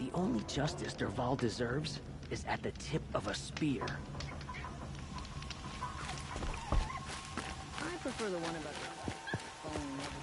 The only justice Derval deserves is at the tip of a spear. I prefer the one about the phone.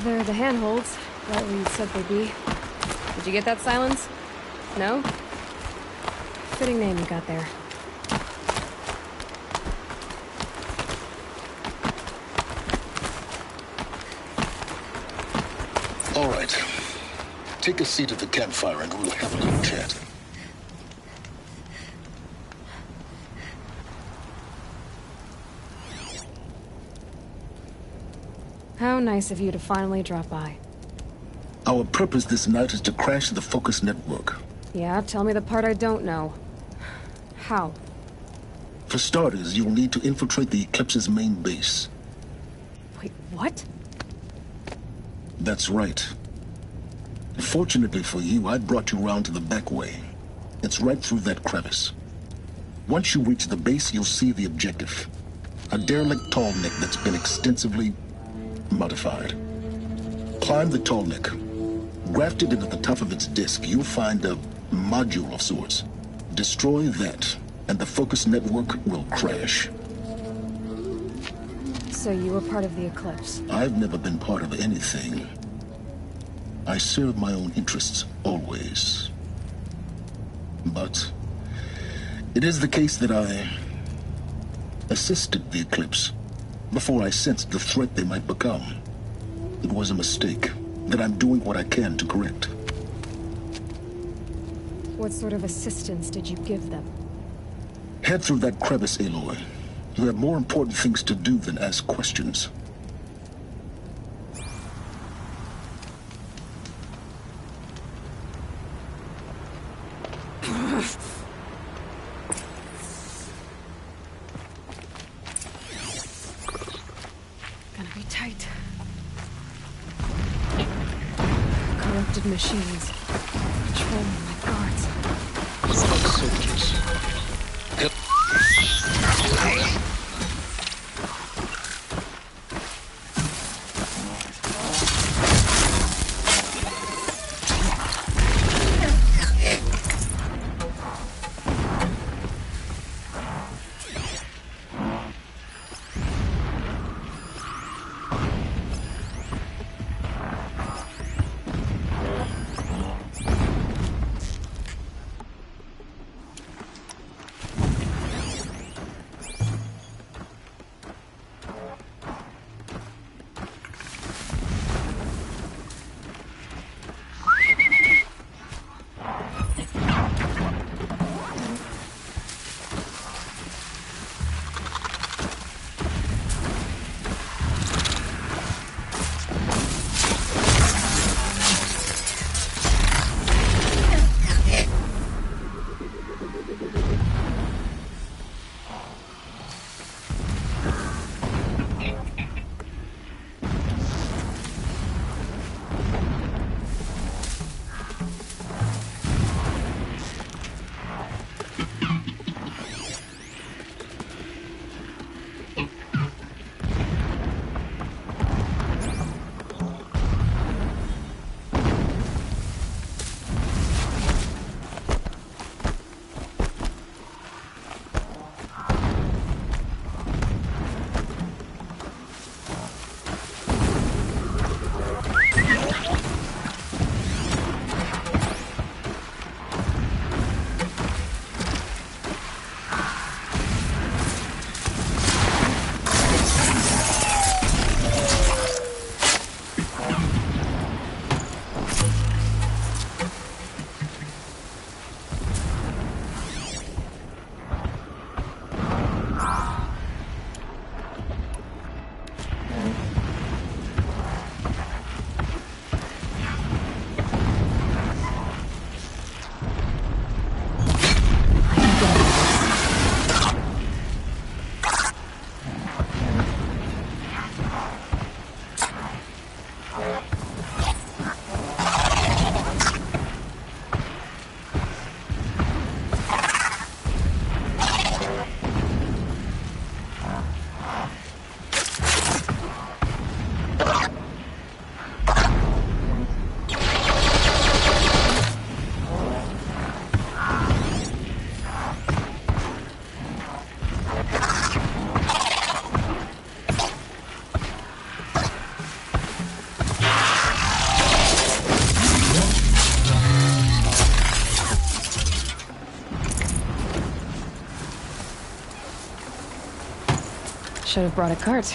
They're the handholds, right where you said they'd be. Did you get that, Silence? No? Fitting name you got there. All right. Take a seat at the campfire and we'll have a little chat. How nice of you to finally drop by. Our purpose this night is to crash the Focus network. Yeah, tell me the part I don't know. How? For starters, you'll need to infiltrate the Eclipse's main base. Wait, what? That's right. Fortunately for you, I brought you around to the back way. It's right through that crevice. Once you reach the base, you'll see the objective. A derelict tall neck that's been extensively modified. Climb the tall neck. Grafted into the top of its disk, you'll find a module of sorts. Destroy that, and the focus network will crash. So you were part of the Eclipse? I've never been part of anything. I serve my own interests, always. But it is the case that I assisted the Eclipse before I sensed the threat they might become. It was a mistake that I'm doing what I can to correct. What sort of assistance did you give them? Head through that crevice, Aloy. You have more important things to do than ask questions. Gonna be tight. Corrupted machines. Controlling my guards. Soldiers. Should have brought a cart.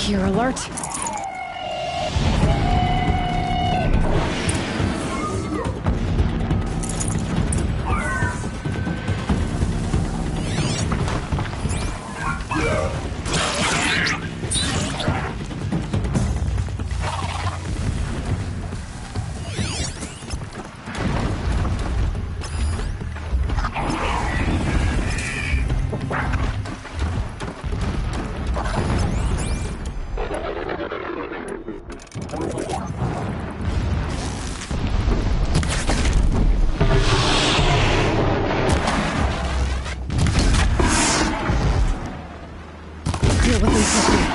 Gear alert. Deal with them quickly.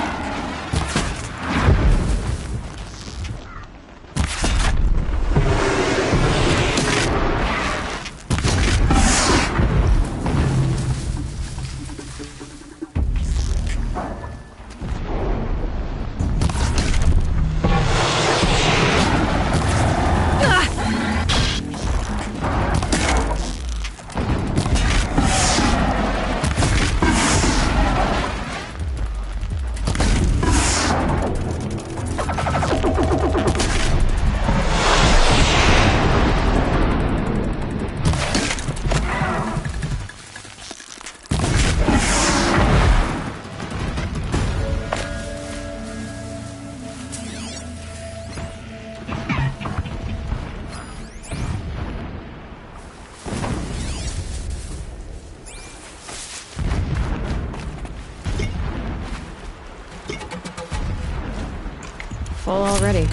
Full already.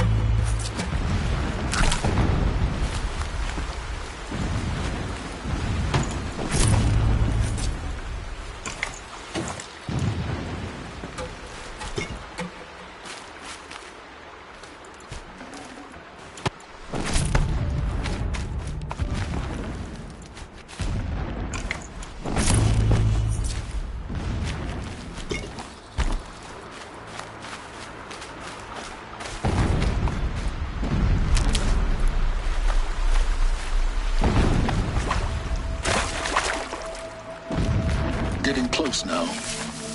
Getting close now.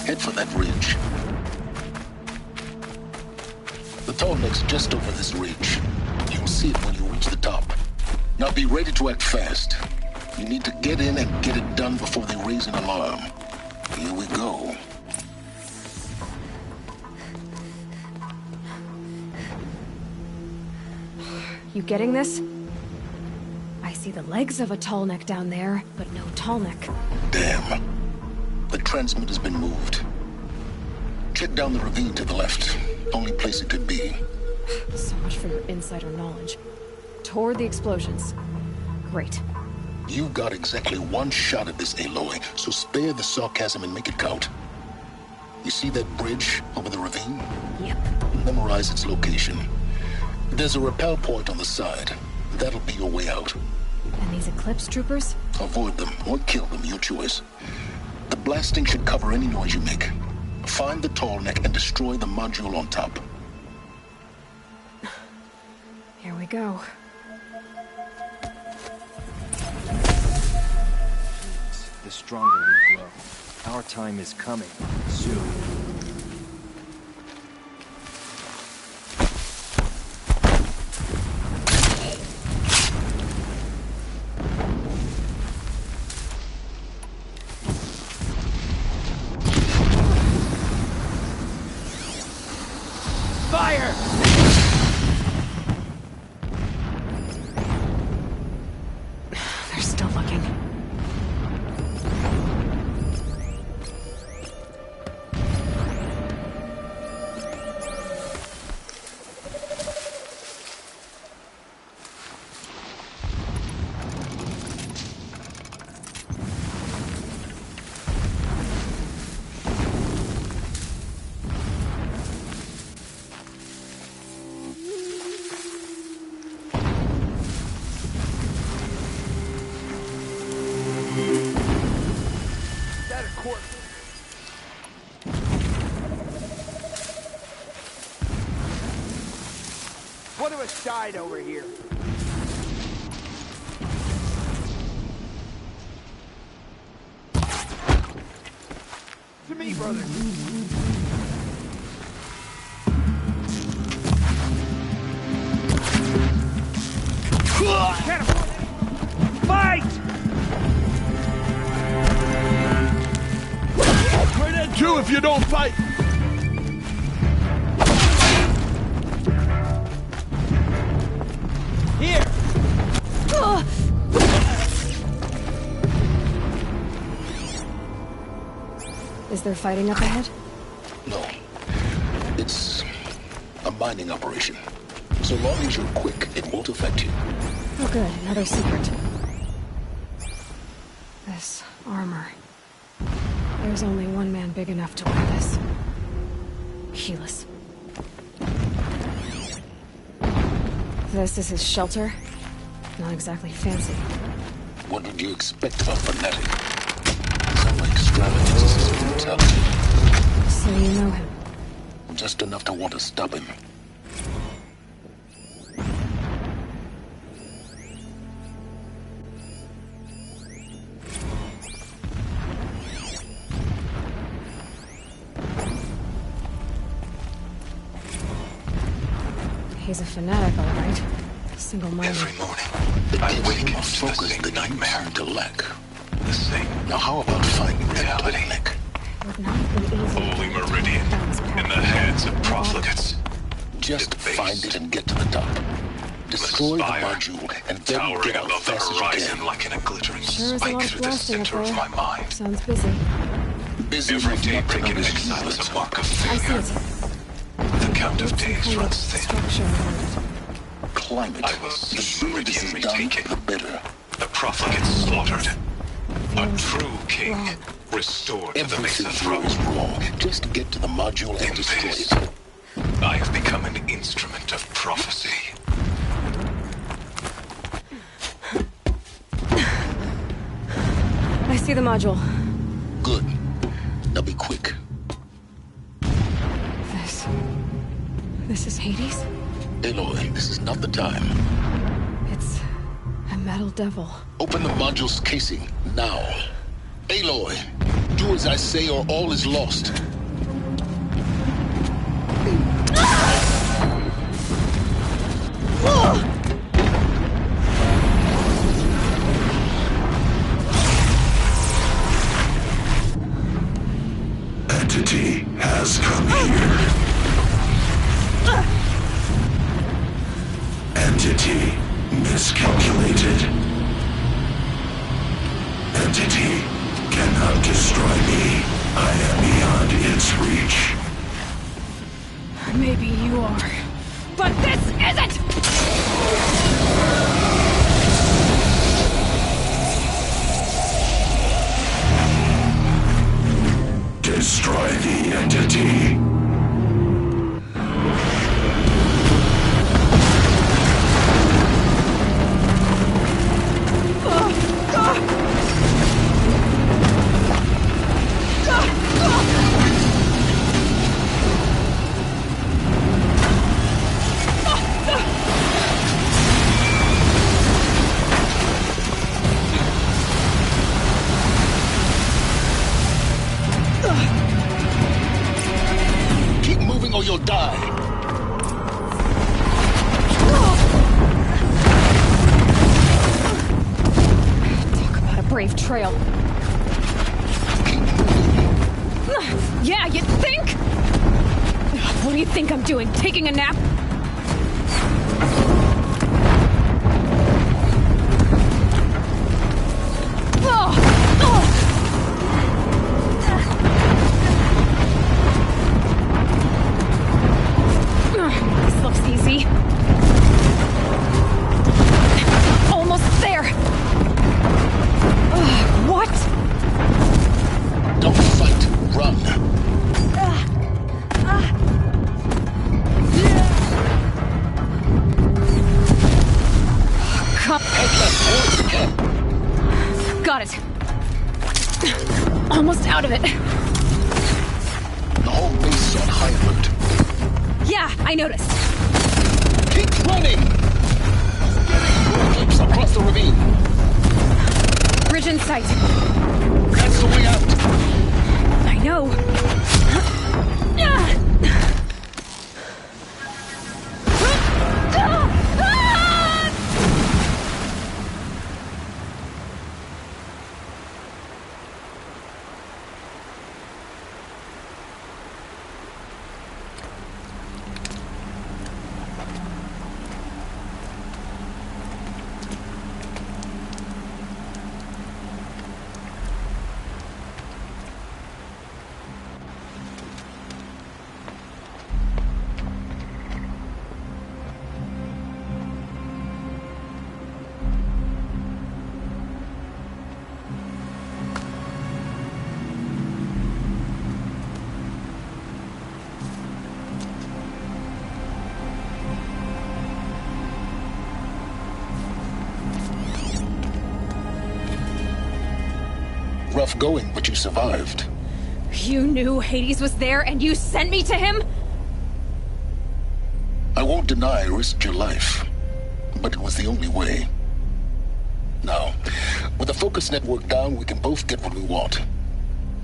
Head for that ridge. The tall neck's just over this ridge. You'll see it when you reach the top. Now be ready to act fast. You need to get in and get it done before they raise an alarm. Here we go. You getting this? I see the legs of a tall neck down there, but no tall neck. Damn. The transmitter's been moved. Check down the ravine to the left. Only place it could be. So much for your insider knowledge. Toward the explosions. Great. You've got exactly one shot at this, Aloy, so spare the sarcasm and make it count. You see that bridge over the ravine? Yep. Memorize its location. There's a rappel point on the side. That'll be your way out. And these Eclipse troopers? Avoid them or kill them, your choice. The blasting should cover any noise you make. Find the tall neck and destroy the module on top. Here we go. The stronger we grow. Our time is coming soon. Fire! They're still looking. One of us died over here. To me, brother. too if you don't fight! Here! Is there fighting up ahead? No. It's a mining operation. So long as you're quick, it won't affect you. Oh good, another secret. This armor. There's only one man big enough to wear this. Perilous. This is his shelter. Not exactly fancy. What would you expect of a fanatic? Some extravagances is brutality. So you know him. Just enough to want to stop him. He's a fanatic, all right. Single-minded. Every morning, I wake up to the same nightmare. To lack. The same Now how about finding that reality. bottleneck? Would not have been easy. Holy Meridian, in the hands of profligates. Just Its base find it and get to the top. Destroy the spire, module and then towering get out above the fast as you horizon can. like in a glittering Sure is a lot spike of through the blasting up center of there. my mind. Sounds busy. Busy Every enough day not to breaking notice exile you, is that's a all. mark of I see failure. it. The count of Some days kind of runs thin. structure around it. Climate. I will The see sooner this is Meridian done, retaken. the better. The profligates slaughtered. A Feels true king wrong. restored to the Everything Mesa here throne. is wrong. Just get to the module and In destroy this, it. I have become an instrument of prophecy. I see the module. Good. Now be quick. This is Hades? Aloy, this is not the time. It's a metal devil. Open the module's casing, now. Aloy, do as I say or all is lost. Entity has come here. Entity miscalculated. Entity cannot destroy me. I am beyond its reach. Maybe you are. But this isn't! Destroy the entity. Keep moving or you'll die. Talk about a brave trail. Keep moving. Yeah, you think? What do you think I'm doing? Taking a nap? This looks easy. Almost there. What? Don't fight. Run. Come. Head left forward if you can. Got it. Almost out of it. The whole base is on high alert. Yeah, I noticed. Keep running! Clips across the ravine. Bridge in sight. That's the way out. I know. Rough going, but you survived. You knew Hades was there and you sent me to him? I won't deny I risked your life, but it was the only way. Now, with the focus network down, we can both get what we want.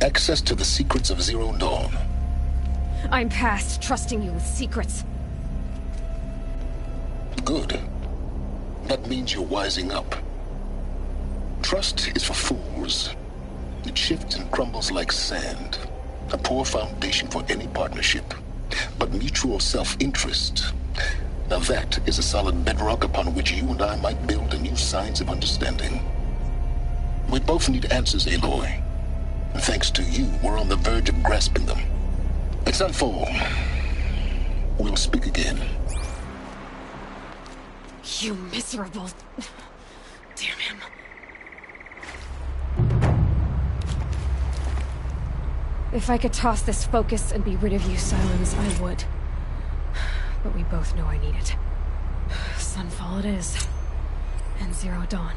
Access to the secrets of Zero Dawn. I'm past trusting you with secrets. Good. That means you're wising up. Trust is for fools. It shifts and crumbles like sand. A poor foundation for any partnership. But mutual self-interest, now that is a solid bedrock upon which you and I might build a new science of understanding. We both need answers, Aloy. And thanks to you, we're on the verge of grasping them. At sunfall, we'll speak again. You miserable... Damn him. If I could toss this focus and be rid of you, Silence, I would. But we both know I need it. Sunfall it is. And Zero Dawn.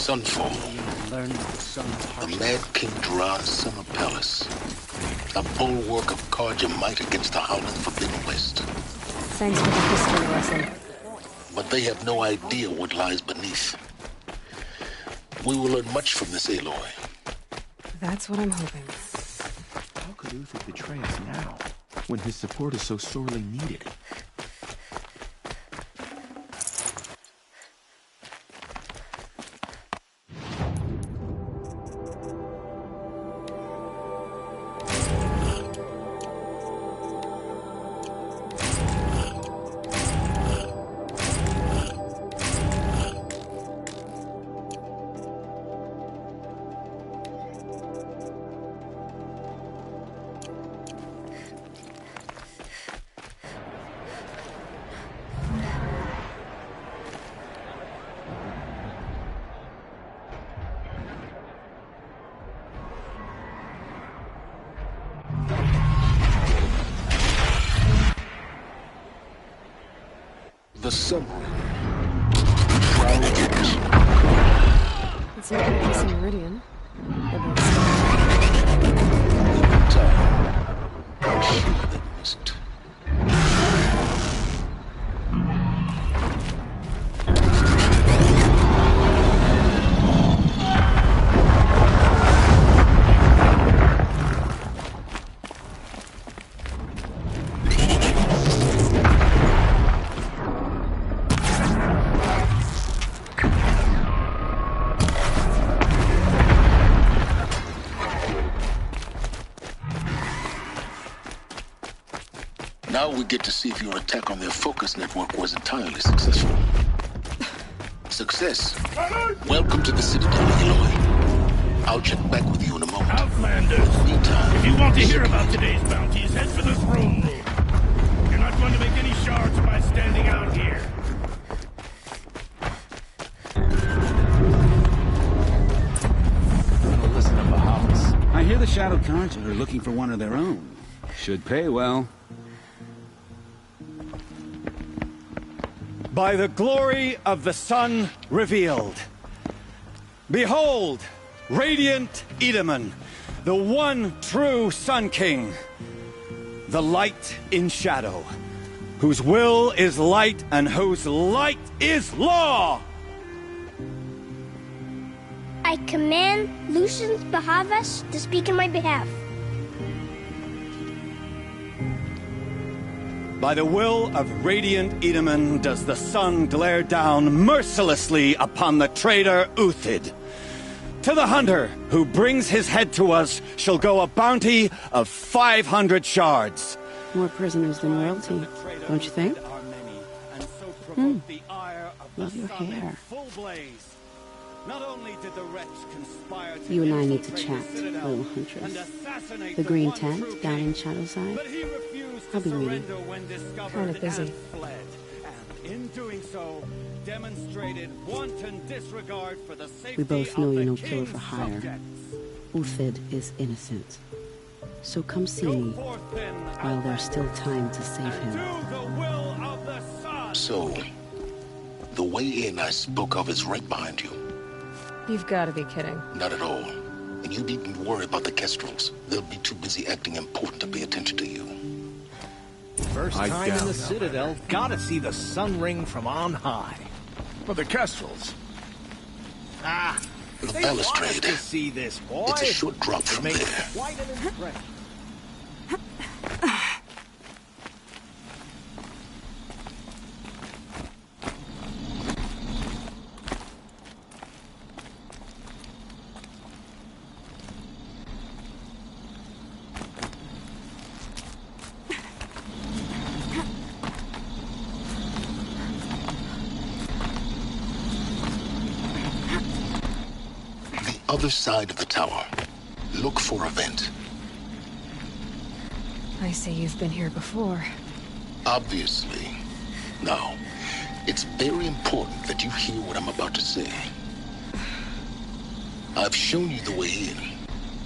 Sunfall. Learn the sun's The harsh. Mad King Duran's summer palace. A bulwark of Carja might against the howling Forbidden West. Thanks for the history lesson. But they have no idea what lies beneath. We will learn much from this Aloy. That's what I'm hoping. How could Uther betray us now, when his support is so sorely needed? The submarine. Trial mission. It's not like this in Meridian. Time. I'm sure they missed. Now we get to see if your attack on their focus network was entirely successful. Success. Welcome to the Citadel, Eloy. I'll check back with you in a moment. Outlanders! Meantime, If you want to hear about today's bounties, head for the throne room. You're not going to make any shards by standing out here. Gonna listen to Bahamas. I hear the Shadow Cards are looking for one of their own. Should pay well. By the glory of the sun revealed. Behold, radiant Edaman, the one true Sun King. The light in shadow, whose will is light and whose light is law! I command Lucius Bahavas to speak in my behalf. By the will of radiant Edaman does the sun glare down mercilessly upon the traitor Uthid. To the hunter who brings his head to us shall go a bounty of 500 shards. More prisoners than royalty, don't you think? Love your hair. You and I need to chat, little huntress. The green tent down in Shadowside? I'll be waiting. Kind of busy. We both know you're no killer for hire. Uthid is innocent. So come see me while there's still time to save him. So, the way in I spoke of is right behind you. You've got to be kidding. Not at all. And you needn't worry about the Kestrels. They'll be too busy acting important to pay attention to you. First time in the Citadel, gotta see the sun ring from on high. For the Kestrels. Ah, The they balustrade. want us to see this, boy. It's a short drop It from makes there. quite an impression. Other side of the tower. Look for a vent. I see you've been here before. Obviously. Now, it's very important that you hear what I'm about to say. I've shown you the way in,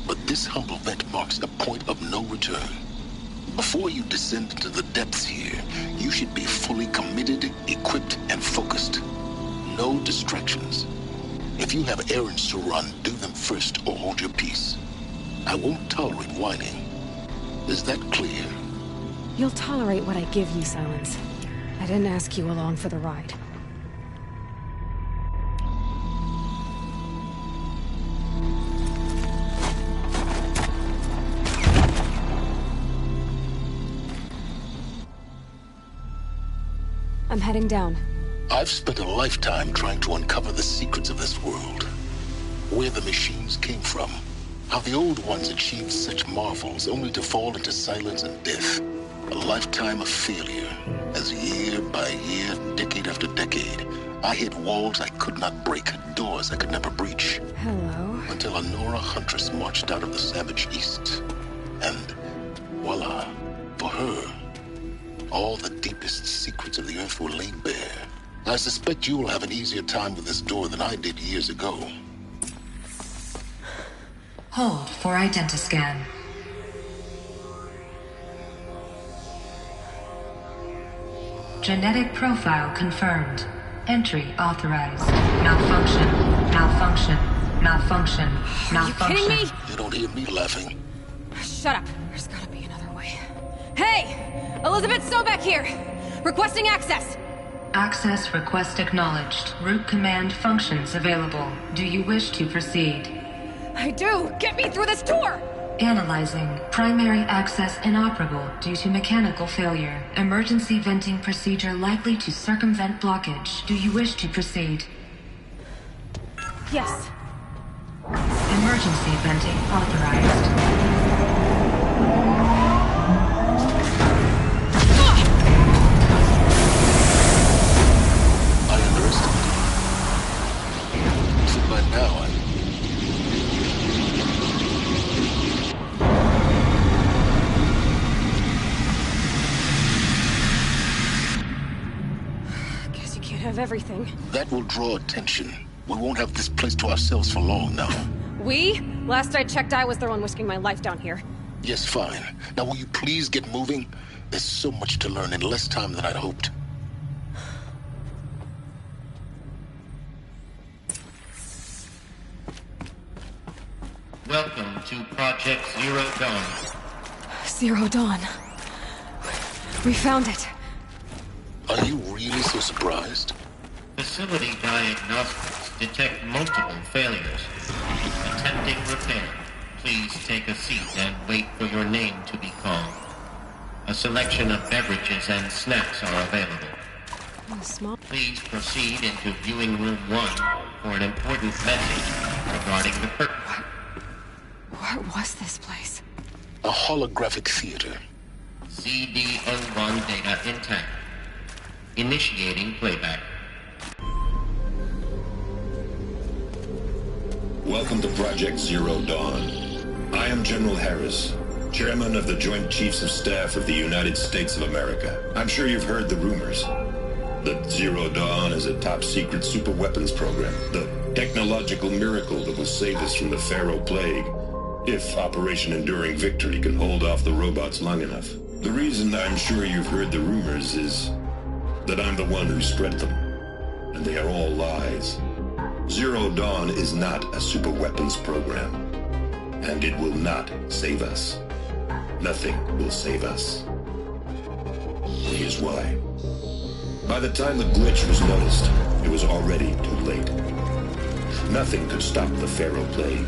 but this humble vent marks a point of no return. Before you descend into the depths here, you should be fully committed, equipped, and focused. No distractions. If you have errands to run, do them first or hold your peace. I won't tolerate whining. Is that clear? You'll tolerate what I give you, Silence. I didn't ask you along for the ride. I'm heading down. I've spent a lifetime trying to uncover the secrets of this world. Where the machines came from. How the old ones achieved such marvels only to fall into silence and death. A lifetime of failure. As year by year, decade after decade, I hit walls I could not break, doors I could never breach. Hello. Until a Nora huntress marched out of the savage east. And voila, for her, all the deepest secrets of the earth were laid bare. I suspect you will have an easier time with this door than I did years ago. Hold for identiscan. Genetic profile confirmed. Entry authorized. Malfunction. Malfunction. Malfunction. Malfunction. Are you kidding me? You don't hear me laughing. Shut up. There's gotta be another way. Hey! Elizabeth Sobek here! Requesting access! Access request acknowledged. Root command functions available. Do you wish to proceed? I do! Get me through this tour! Analyzing. Primary access inoperable due to mechanical failure. Emergency venting procedure likely to circumvent blockage. Do you wish to proceed? Yes. Emergency venting authorized. I underestimated you. So by now, Guess you can't have everything. that will draw attention. We won't have this place to ourselves for long now. We? Last I checked, I was the one risking my life down here. Yes, fine. Now will you please get moving? There's so much to learn in less time than I'd hoped. Welcome to Project Zero Dawn. Zero Dawn. We found it. Are you really so surprised? Facility diagnostics detect multiple failures. Attempting repair. Please take a seat and wait for your name to be called. A selection of beverages and snacks are available. Small. Please proceed into viewing room 1 for an important message regarding the What was this place? A holographic theater. CD01 data intact. Initiating playback. Welcome to Project Zero Dawn. I am General Harris, Chairman of the Joint Chiefs of Staff of the United States of America. I'm sure you've heard the rumors that Zero Dawn is a top-secret superweapons program, the technological miracle that will save us from the Pharaoh Plague, if Operation Enduring Victory can hold off the robots long enough. The reason I'm sure you've heard the rumors is that I'm the one who spread them, and they are all lies. Zero Dawn is not a superweapons program, and it will not save us. Nothing will save us. Here's why. By the time the glitch was noticed, it was already too late. Nothing could stop the Pharaoh Plague.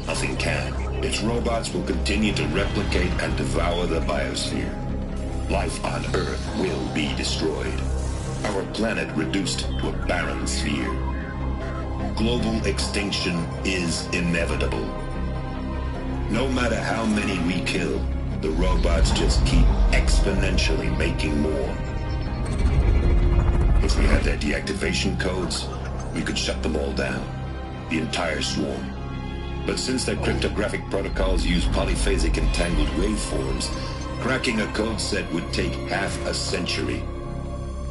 Nothing can. Its robots will continue to replicate and devour the biosphere. Life on Earth will be destroyed. Our planet reduced to a barren sphere. Global extinction is inevitable. No matter how many we kill, the robots just keep exponentially making more. If we had their deactivation codes, we could shut them all down. The entire swarm. But since their cryptographic protocols use polyphasic entangled waveforms, cracking a code set would take half a century.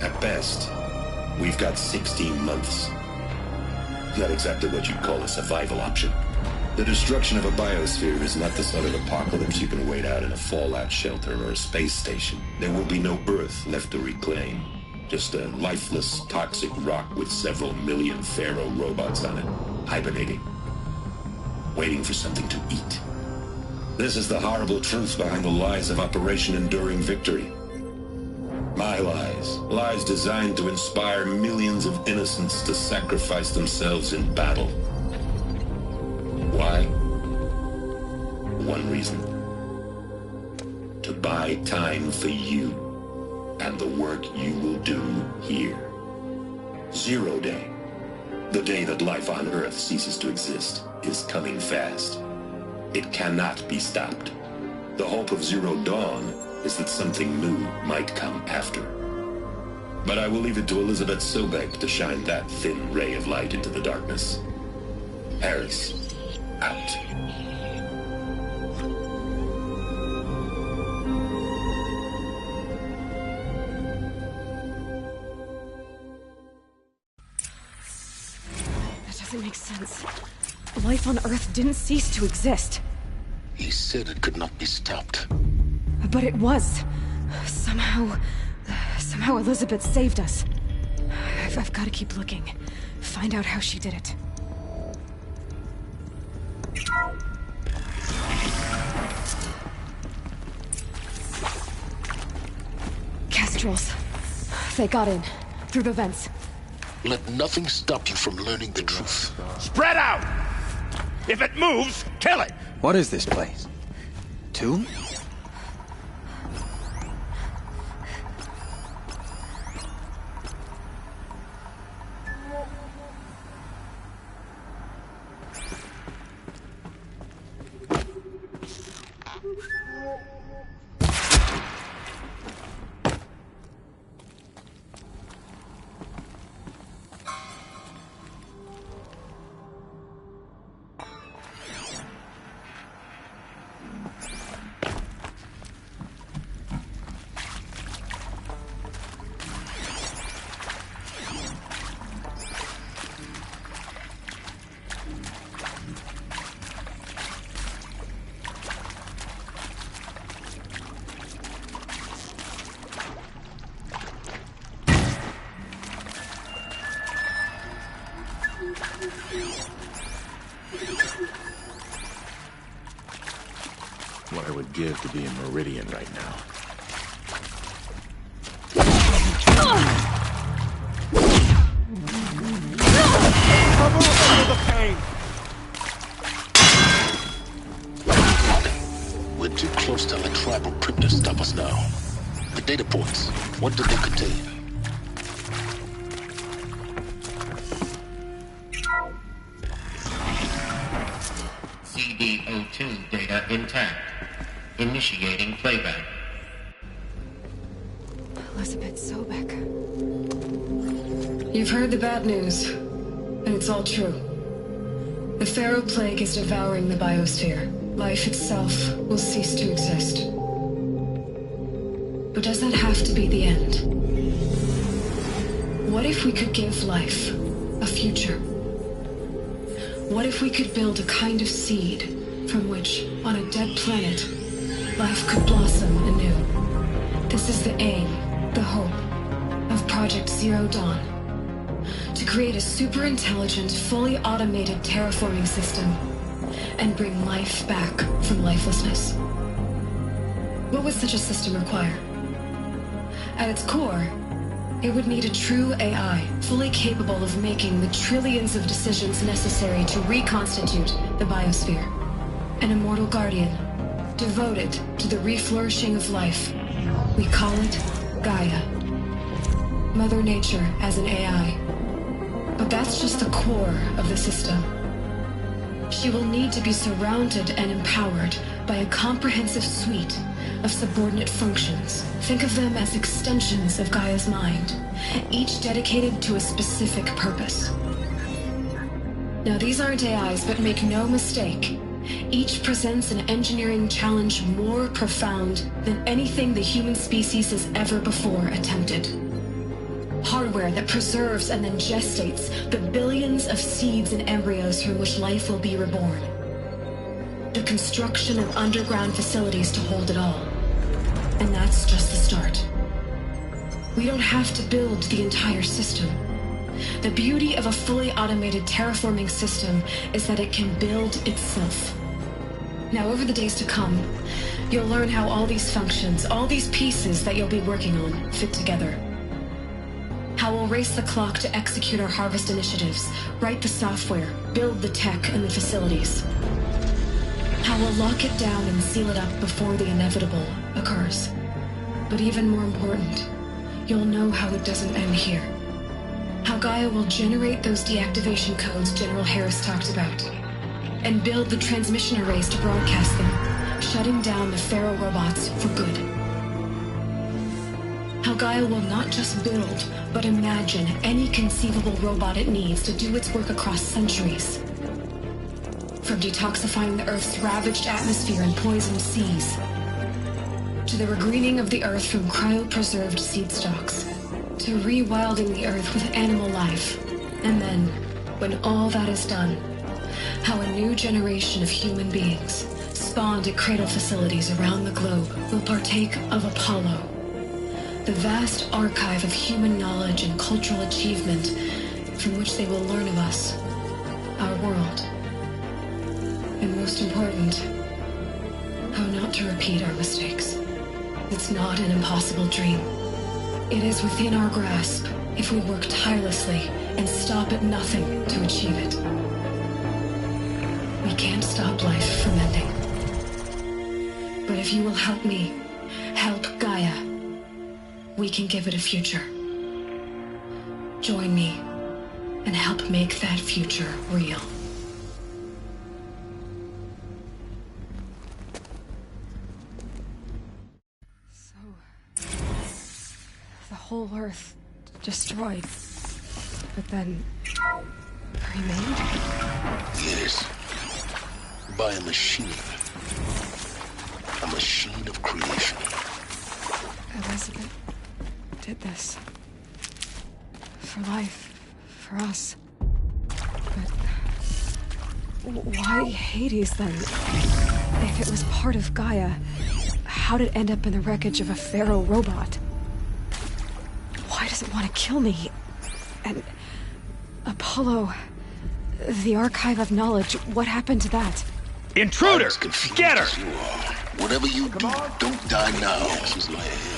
At best, we've got 16 months. Not exactly what you'd call a survival option. The destruction of a biosphere is not the sort of apocalypse you can wait out in a fallout shelter or a space station. There will be no Earth left to reclaim. Just a lifeless, toxic rock with several million Pharaoh robots on it, hibernating, waiting for something to eat. This is the horrible truth behind the lies of Operation Enduring Victory. My lies. Lies designed to inspire millions of innocents to sacrifice themselves in battle. Why? One reason. To buy time for you and the work you will do here. Zero Day. The day that life on Earth ceases to exist is coming fast. It cannot be stopped. The hope of Zero Dawn is that something new might come after. But I will leave it to Elizabeth Sobek to shine that thin ray of light into the darkness. Harris, out. That doesn't make sense. Life on Earth didn't cease to exist. He said it could not be stopped. But it was. Somehow Somehow Elizabeth saved us. I've got to keep looking. Find out how she did it. Kestrels. They got in. Through the vents. Let nothing stop you from learning the truth. Spread out! If it moves, kill it! What is this place? Tomb? What I would give to be in Meridian right now. Cover the pain! We're too close to the tribal crypt to stop us now. The data points, what do they contain? CD02 data intact. Initiating playback. Elizabeth Sobek. You've heard the bad news, and it's all true. The Pharaoh Plague is devouring the biosphere. Life itself will cease to exist. But does that have to be the end? What if we could give life a future? What if we could build a kind of seed from which, on a dead planet, life could blossom anew? This is the aim, the hope, of Project Zero Dawn. To create a super-intelligent, fully automated terraforming system and bring life back from lifelessness. What would such a system require? At its core, it would need a true AI, fully capable of making the trillions of decisions necessary to reconstitute the biosphere. An immortal guardian, devoted to the reflourishing of life. We call it Gaia. Mother Nature as an AI. But that's just the core of the system. She will need to be surrounded and empowered by a comprehensive suite of subordinate functions. Think of them as extensions of Gaia's mind, each dedicated to a specific purpose. Now, these aren't AIs, but make no mistake, each presents an engineering challenge more profound than anything the human species has ever before attempted. Hardware that preserves and then gestates the billions of seeds and embryos from which life will be reborn. The construction of underground facilities to hold it all. And that's just the start. We don't have to build the entire system. The beauty of a fully automated terraforming system is that it can build itself. Now, over the days to come, you'll learn how all these functions, all these pieces that you'll be working on, fit together. How we'll race the clock to execute our harvest initiatives, write the software, build the tech and the facilities. How we'll lock it down and seal it up before the inevitable occurs. But even more important, you'll know how it doesn't end here. How Gaia will generate those deactivation codes General Harris talked about, and build the transmission arrays to broadcast them, shutting down the Pharaoh robots for good. How Gaia will not just build, but imagine any conceivable robot it needs to do its work across centuries. From detoxifying the Earth's ravaged atmosphere and poisoned seas, to the regreening of the Earth from cryopreserved seed stalks, to rewilding the Earth with animal life. And then, when all that is done, how a new generation of human beings, spawned at cradle facilities around the globe, will partake of Apollo, The vast archive of human knowledge and cultural achievement from which they will learn of us, our world. And most important, how not to repeat our mistakes. It's not an impossible dream. It is within our grasp if we work tirelessly and stop at nothing to achieve it. We can't stop life from ending. But if you will help me, help Gaia, we can give it a future. Join me and help make that future real. So, the whole Earth destroyed, but then remained? Yes. By a machine. A machine of creation. Elizabeth did this. For life. For us. But why Hades then? If it was part of Gaia, how did it end up in the wreckage of a pharaoh robot? Why does it want to kill me? And Apollo, the archive of knowledge, what happened to that? Intruder! Get her! Whatever you do, don't die now. She's my head.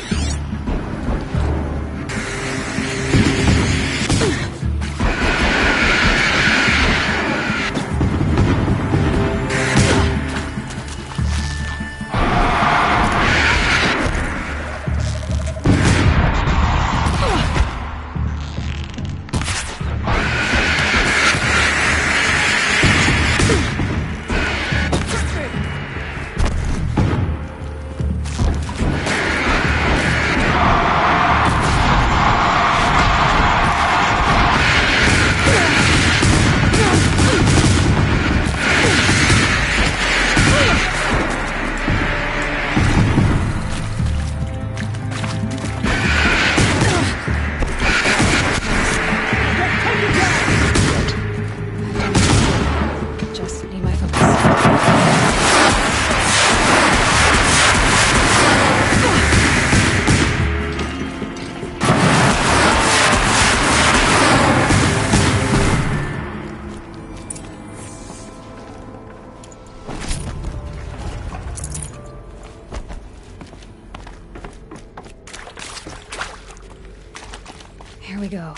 Here we go.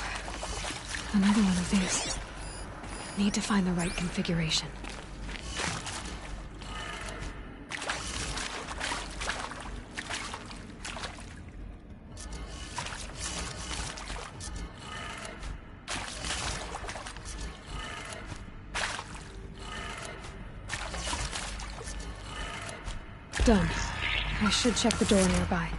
Another one of these. Need to find the right configuration. Done. I should check the door nearby.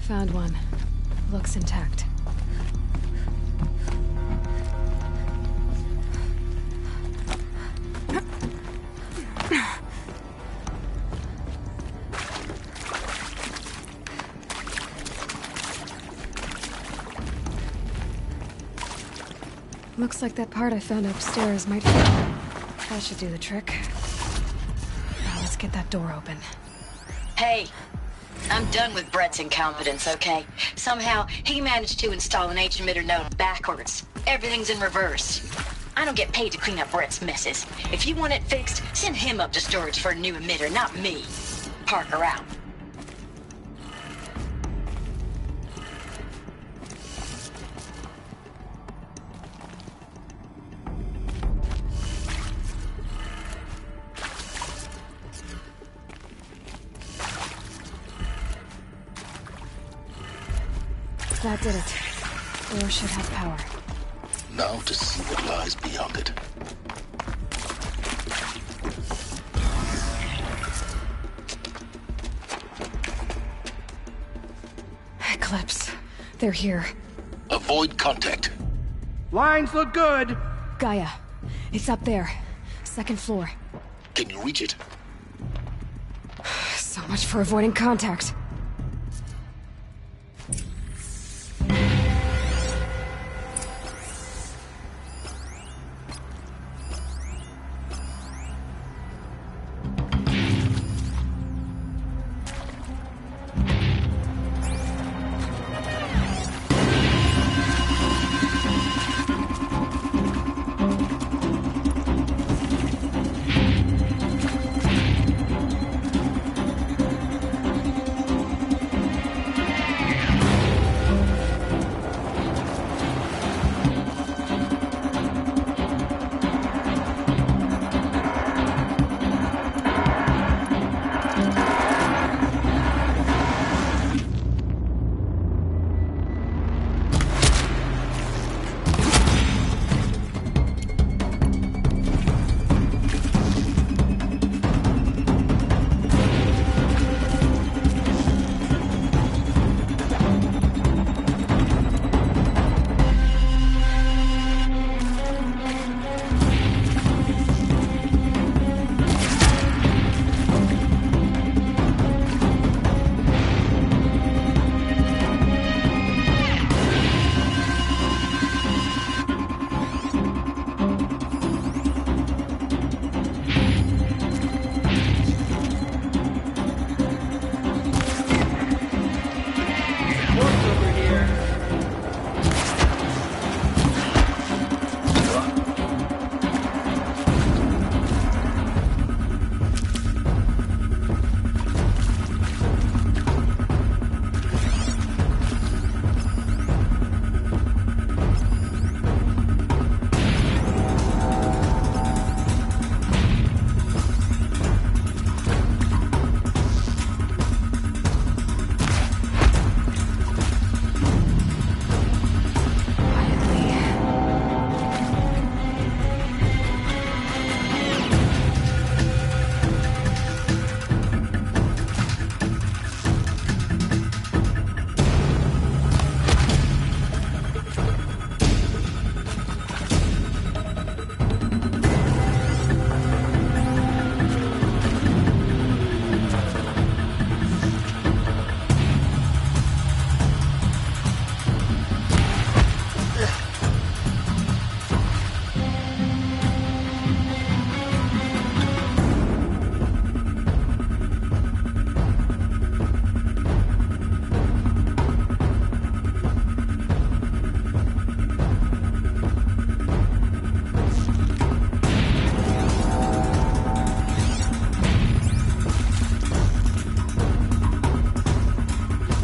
Found one. Looks intact. Looks like that part I found upstairs might fit. That should do the trick. Now let's get that door open. Hey, I'm done with Brett's incompetence, okay? Somehow, he managed to install an H-emitter node backwards. Everything's in reverse. I don't get paid to clean up Brett's messes. If you want it fixed, send him up to storage for a new emitter, not me. Parker out. That did it. Door should have power. Now to see what lies beyond it. Eclipse. They're here. Avoid contact. Lines look good. Gaia, It's up there. Second floor. Can you reach it? So much for avoiding contact.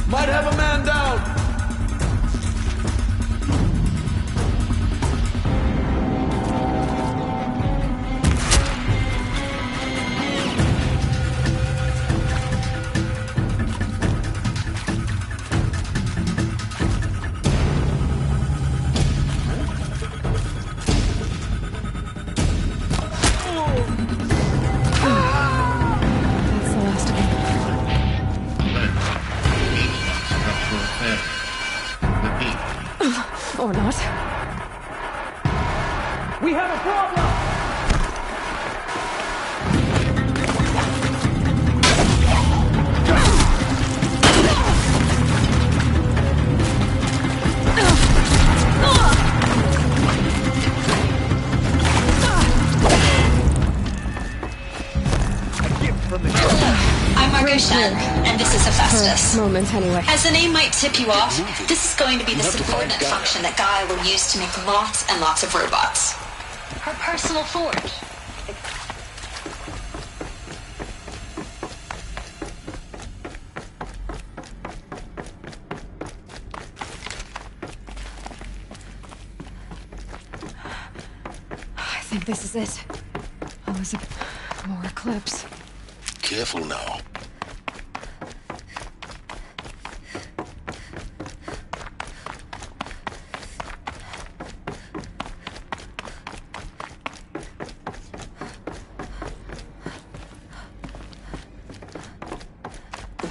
Might have a man down! Or not. We have a problem! I'm Margushan, and this is Hephaestus. Moment, anyway. As the name might tip you off, this is going to be the subordinate function that Gaia will use to make lots and lots of robots. Her personal forge. I think this is it. More eclipse. Careful now.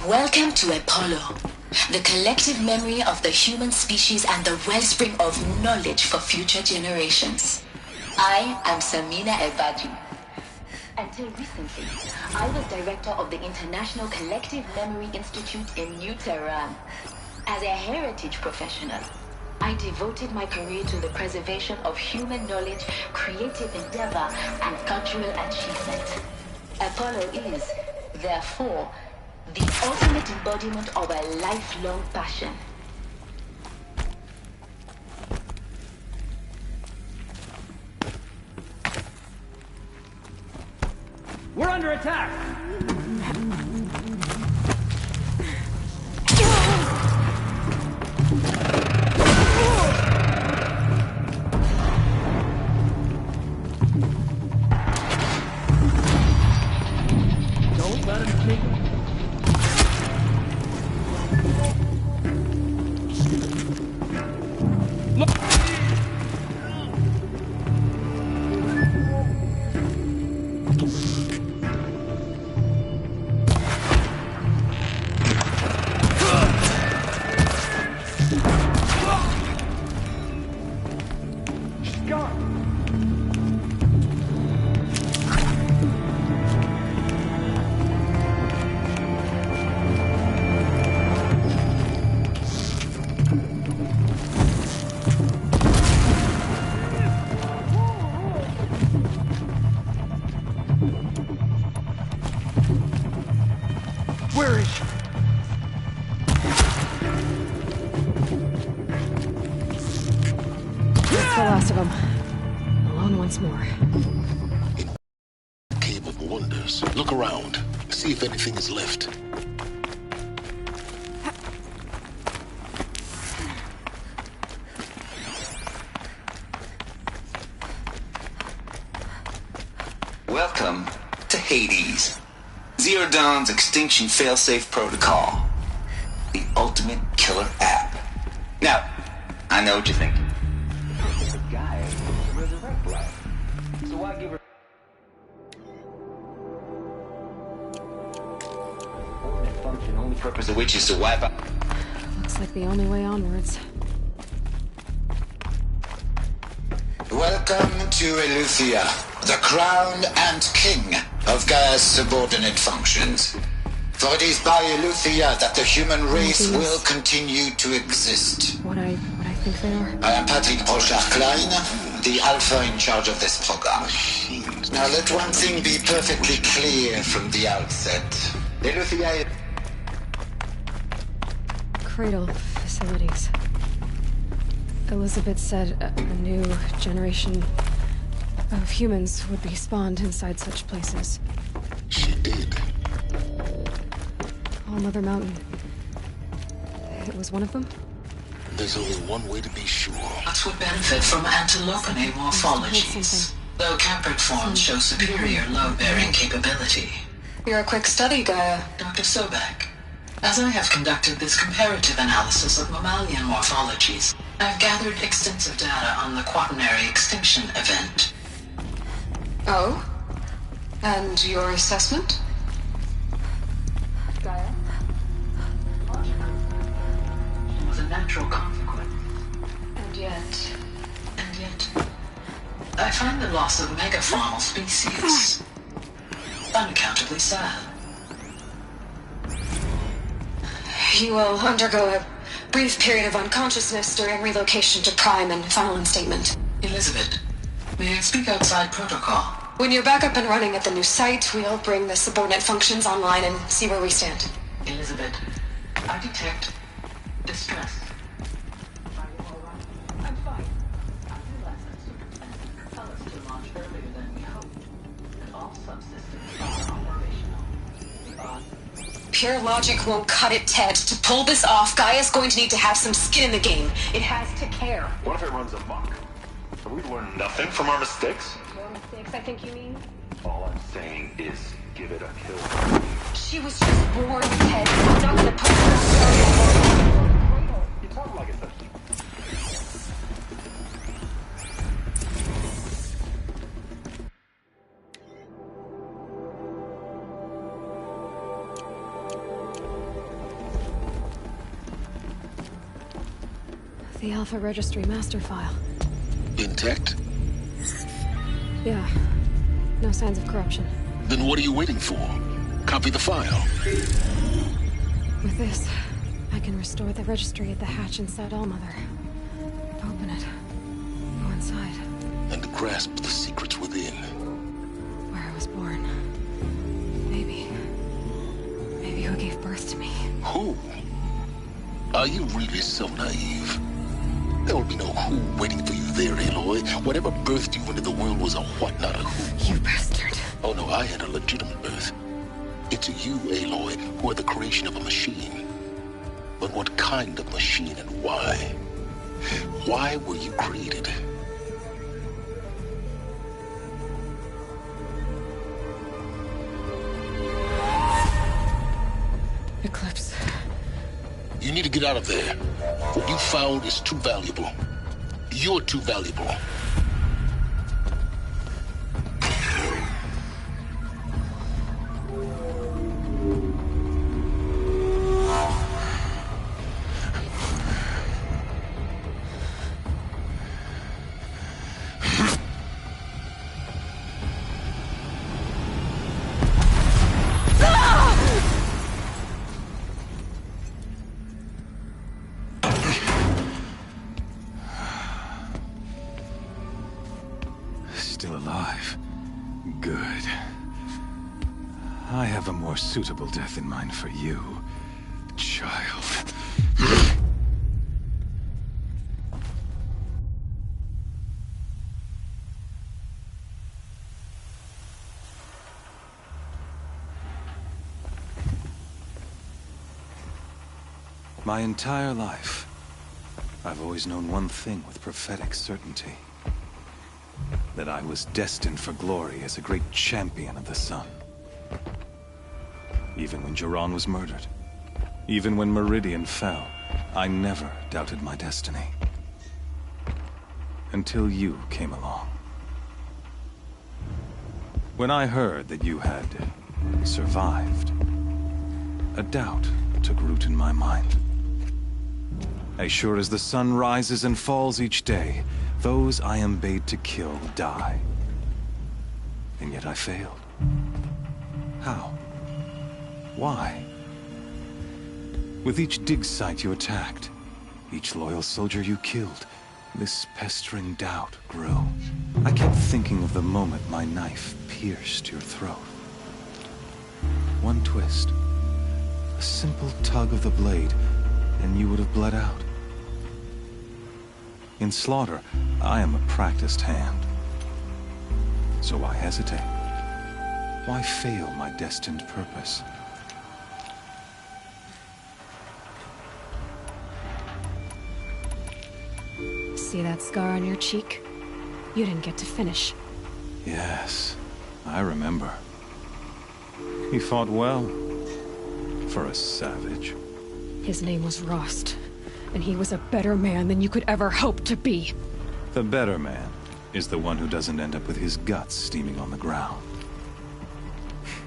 Welcome to Apollo, the collective memory of the human species and the wellspring of knowledge for future generations. I am Samina Ebadu. Until recently, I was director of the International Collective Memory Institute in New Tehran. As a heritage professional, I devoted my career to the preservation of human knowledge, creative endeavor, and cultural achievement. Apollo is, therefore, the ultimate embodiment of a lifelong passion. We're under attack! Don't let him take it. Where is she? That's the last of them. Alone once more. Cave of Wonders. Look around. See if anything is left. Welcome to Hades. Zero Dawn's extinction failsafe protocol. The ultimate killer app. Now, I know what you're thinking. The guy resurrect life. So why give her function, only purpose of which is to wipe out? Looks like the only way onwards. Welcome to Eleuthia, the crown and king of Gaia's subordinate functions. For it is by Eleuthia that the human race will continue to exist. What I think they are? I am Patrick Brochard-Klein, the alpha in charge of this program. Now let one thing be perfectly clear from the outset. Eleuthia... Cradle facilities. Elizabeth said a new generation of humans would be spawned inside such places. She did. All Mother Mountain. It was one of them? There's only one way to be sure. Nuts would benefit from antilopinae morphologies, though caprid forms show superior load-bearing capability. You're a quick study, Gaia. Dr. Sobek, as I have conducted this comparative analysis of mammalian morphologies, I've gathered extensive data on the quaternary extinction event. Oh? And your assessment? Gaia? It was a natural consequence. And yet, I find the loss of megafaunal species unaccountably sad. you will undergo a brief period of unconsciousness during relocation to Prime and final instatement. Elizabeth, may I speak outside protocol? When you're back up and running at the new site, we'll bring the subordinate functions online and see where we stand. Elizabeth, I detect distress. Are you all right? I'm fine. I realize that circumstances compel us to launch earlier than we hoped, and all subsystems are operational. Pure logic won't cut it, Ted. To pull this off, Gaia's going to need to have some skin in the game. It has to care. What if it runs amok? Have we learned nothing from our mistakes? Your mistakes, I think you mean? All I'm saying is give it a kill. She was just born, Ted. I'm not gonna put her. You talk like it's a... The Alpha Registry master file. Intact? Yeah. No signs of corruption. Then what are you waiting for? Copy the file. With this, I can restore the registry at the hatch inside Allmother. Open it. Go inside. And grasp the secrets within. Where I was born. Maybe who gave birth to me. Who? Are you really so naive? There will be no who waiting for you there, Aloy. Whatever birthed you into the world was a what, not a who. You bastard. Oh no, I had a legitimate birth. It's you, Aloy, who are the creation of a machine. But what kind of machine and why? Why were you created? Eclipse. You need to get out of there. What you found is too valuable. You're too valuable. Still alive. Good. I have a more suitable death in mind for you, child. My entire life, I've always known one thing with prophetic certainty. That I was destined for glory as a great champion of the sun. Even when Jiran was murdered, even when Meridian fell, I never doubted my destiny. Until you came along. When I heard that you had survived, a doubt took root in my mind. As sure as the sun rises and falls each day, those I am bade to kill die. And yet I failed. How? Why? With each dig site you attacked, each loyal soldier you killed, this pestering doubt grew. I kept thinking of the moment my knife pierced your throat. One twist, a simple tug of the blade, and you would have bled out. In slaughter, I am a practiced hand. So why hesitate? Why fail my destined purpose? See that scar on your cheek? You didn't get to finish. Yes, I remember. He fought well. For a savage. His name was Rost, and he was a better man than you could ever hope to be. The better man is the one who doesn't end up with his guts steaming on the ground.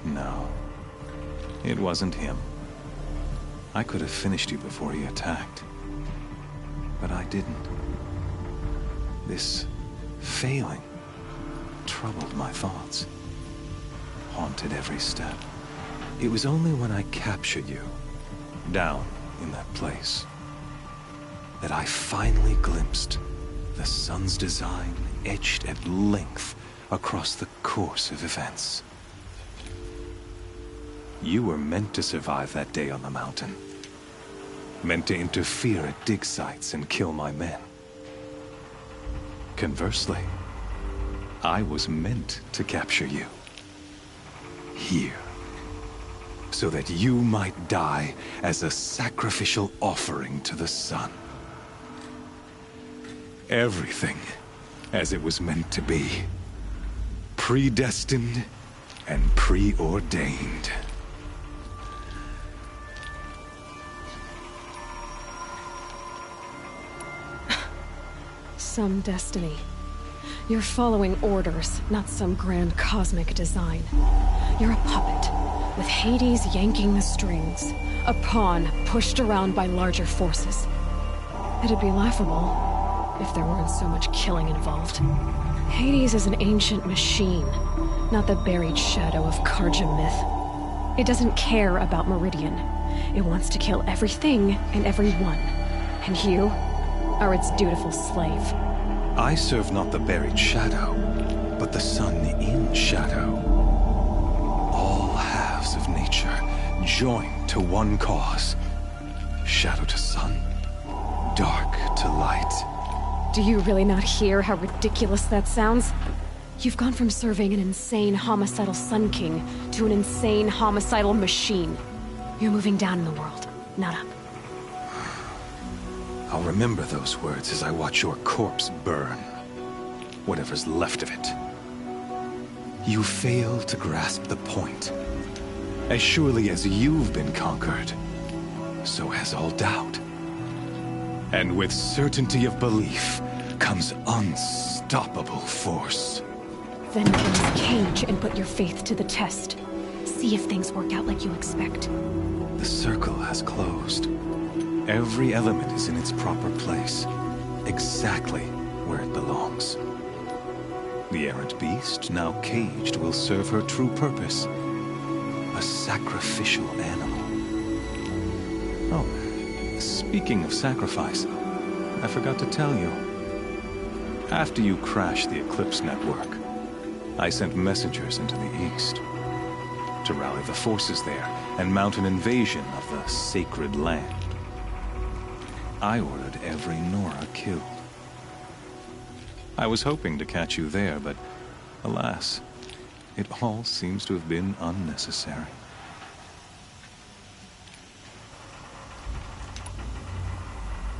No, it wasn't him. I could have finished you before he attacked. But I didn't. This failing troubled my thoughts, haunted every step. It was only when I captured you, down in that place, that I finally glimpsed the sun's design etched at length across the course of events. You were meant to survive that day on the mountain. Meant to interfere at dig sites and kill my men. Conversely, I was meant to capture you. Here. So that you might die as a sacrificial offering to the sun. Everything as it was meant to be. Predestined and preordained. Some destiny. You're following orders, not some grand cosmic design. You're a puppet, with Hades yanking the strings. A pawn pushed around by larger forces. It'd be laughable if there weren't so much killing involved. Hades is an ancient machine, not the buried shadow of Karja myth. It doesn't care about Meridian. It wants to kill everything and everyone. And you are its dutiful slave. I serve not the buried shadow, but the sun in shadow. All halves of nature joined to one cause. Shadow to sun, dark to light. Do you really not hear how ridiculous that sounds? You've gone from serving an insane homicidal Sun King to an insane homicidal machine. You're moving down in the world, not up. I'll remember those words as I watch your corpse burn. Whatever's left of it. You fail to grasp the point. As surely as you've been conquered, so has all doubt. And with certainty of belief comes unstoppable force. Then close the cage and put your faith to the test. See if things work out like you expect. The circle has closed. Every element is in its proper place, exactly where it belongs. The errant beast, now caged, will serve her true purpose. A sacrificial animal. Oh, speaking of sacrifice, I forgot to tell you. After you crashed the Eclipse network, I sent messengers into the east to rally the forces there and mount an invasion of the sacred land. I ordered every Nora killed. I was hoping to catch you there, but alas, it all seems to have been unnecessary.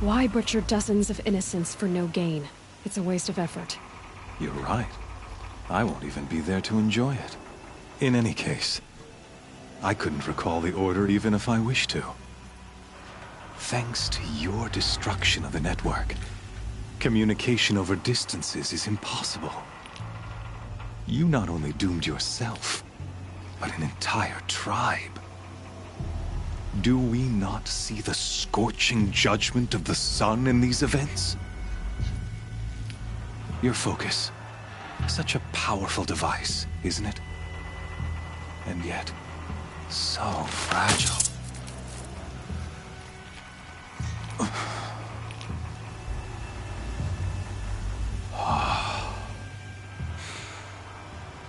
Why butcher dozens of innocents for no gain? It's a waste of effort. You're right. I won't even be there to enjoy it. In any case, I couldn't recall the order even if I wished to. Thanks to your destruction of the network, communication over distances is impossible. You not only doomed yourself, but an entire tribe. Do we not see the scorching judgment of the sun in these events? Your focus, such a powerful device, isn't it? And yet, so fragile.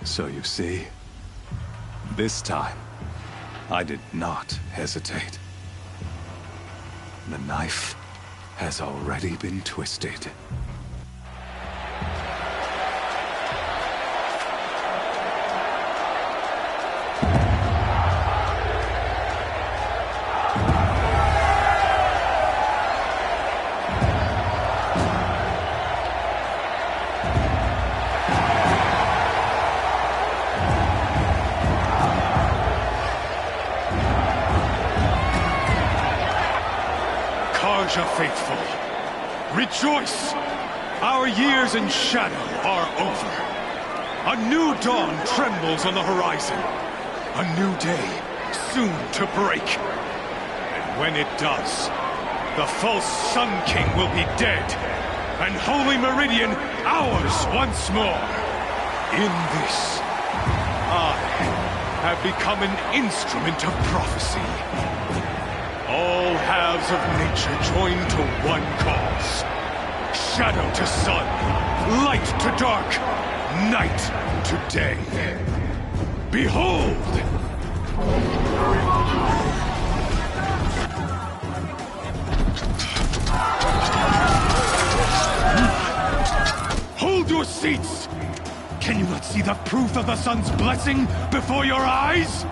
So you see, this time, I did not hesitate. The knife has already been twisted. Faithful, rejoice! Our years in shadow are over. A new dawn trembles on the horizon. A new day soon to break. And when it does, the false Sun King will be dead, and Holy Meridian ours once more. In this, I have become an instrument of prophecy. All halves of nature joined to one cause. Shadow to sun, light to dark, night to day. Behold! Hold your seats! Can you not see the proof of the sun's blessing before your eyes?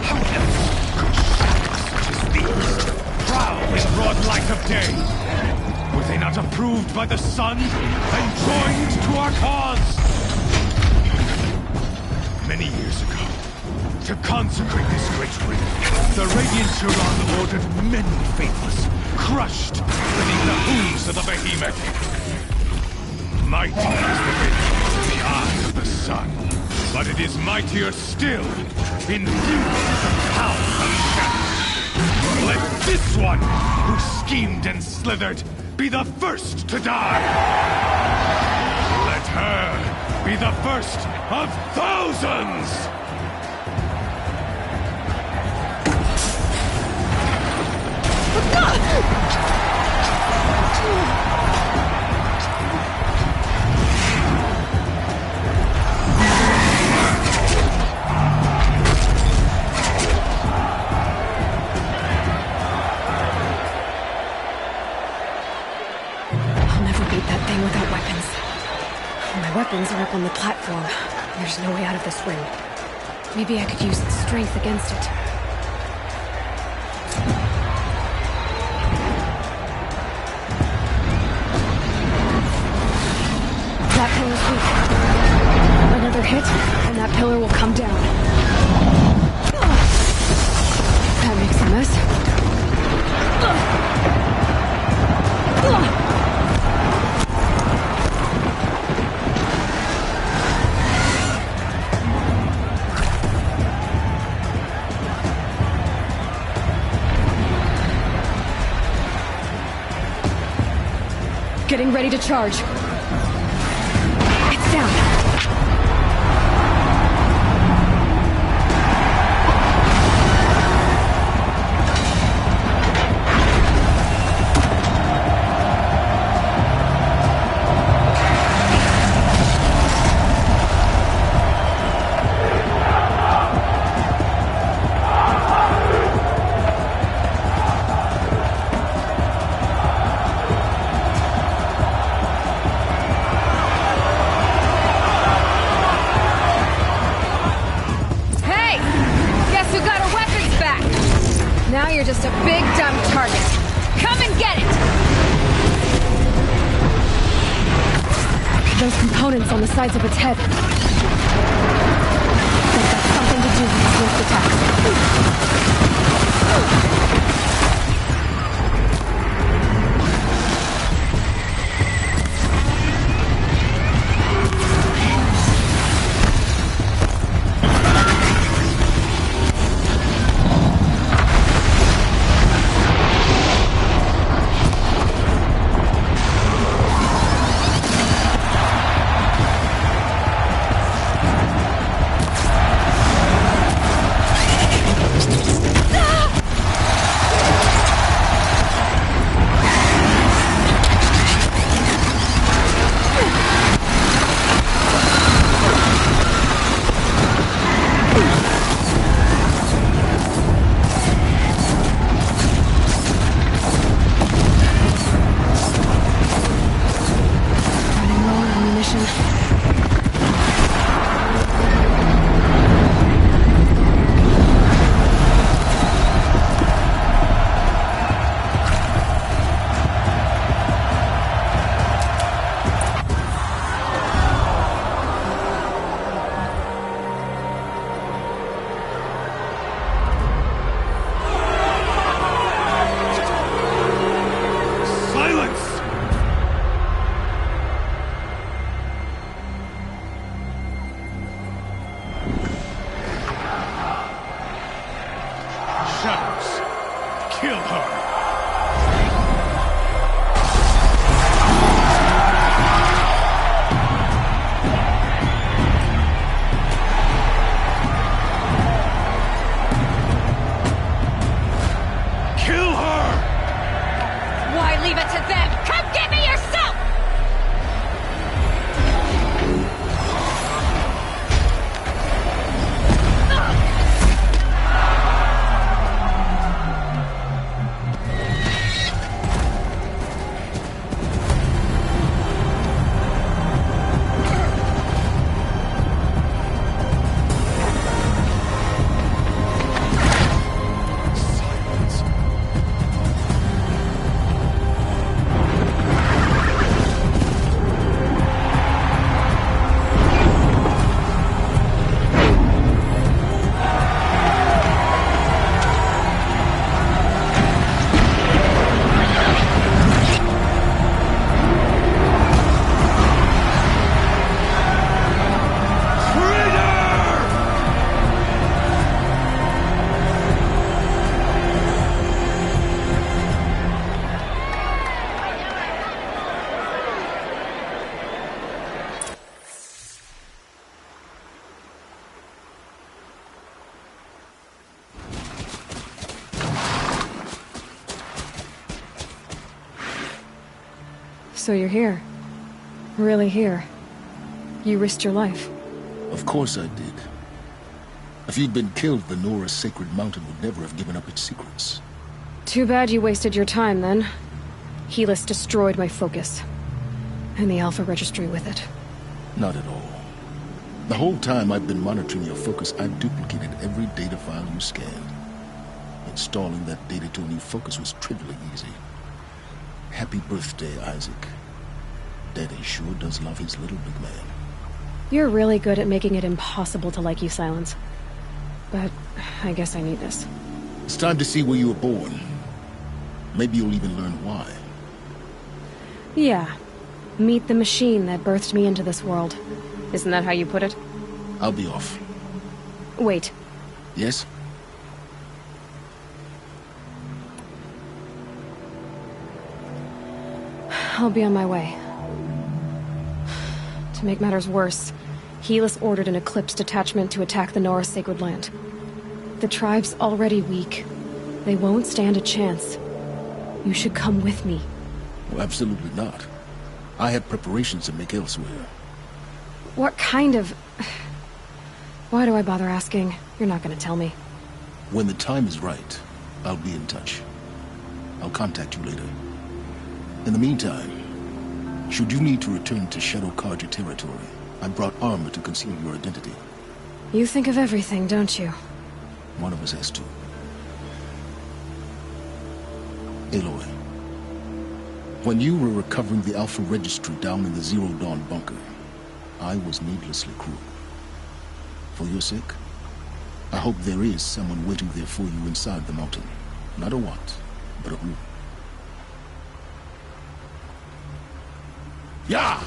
How else could shadows such as these prowl in broad light of day? Were they not approved by the sun and joined to our cause? Many years ago, to consecrate this great ring, the Radiant Turan ordered many faithless, crushed beneath the hooves of the behemoth. Mighty is the radiance in the eye of the sun, but it is mightier still in the power of shadow. Let this one, who schemed and slithered, be the first to die! Let her be the first of thousands! Without weapons. My weapons are up on the platform. There's no way out of this ring. Maybe I could use its strength against it. That pillar's weak. Another hit, and that pillar will come down. That makes a mess. Getting ready to charge. It's down. Now you're just a big, dumb target. Come and get it! Those components on the sides of its head. They've got something to do with its swift attacks. So you're here. Really here. You risked your life. Of course I did. If you'd been killed, the Nora's sacred mountain would never have given up its secrets. Too bad you wasted your time, then. Helis destroyed my focus. And the Alpha Registry with it. Not at all. The whole time I've been monitoring your focus, I've duplicated every data file you scanned. Installing that data to a new focus was trivially easy. Happy birthday, Isaac. Daddy sure does love his little big man. You're really good at making it impossible to like you, Silence. But I guess I need this. It's time to see where you were born. Maybe you'll even learn why. Yeah. Meet the machine that birthed me into this world. Isn't that how you put it? I'll be off. Wait. Yes? I'll be on my way. To make matters worse, Helis ordered an Eclipse detachment to attack the Nora Sacred Land. The tribe's already weak. They won't stand a chance. You should come with me. Well, absolutely not. I have preparations to make elsewhere. What kind of... Why do I bother asking? You're not gonna tell me. When the time is right, I'll be in touch. I'll contact you later. In the meantime, should you need to return to Shadow Carja territory, I brought armor to conceal your identity. You think of everything, don't you? One of us has to. Aloy, when you were recovering the Alpha Registry down in the Zero Dawn bunker, I was needlessly cruel. For your sake, I hope there is someone waiting there for you inside the mountain. Not a what, but a who. Yeah!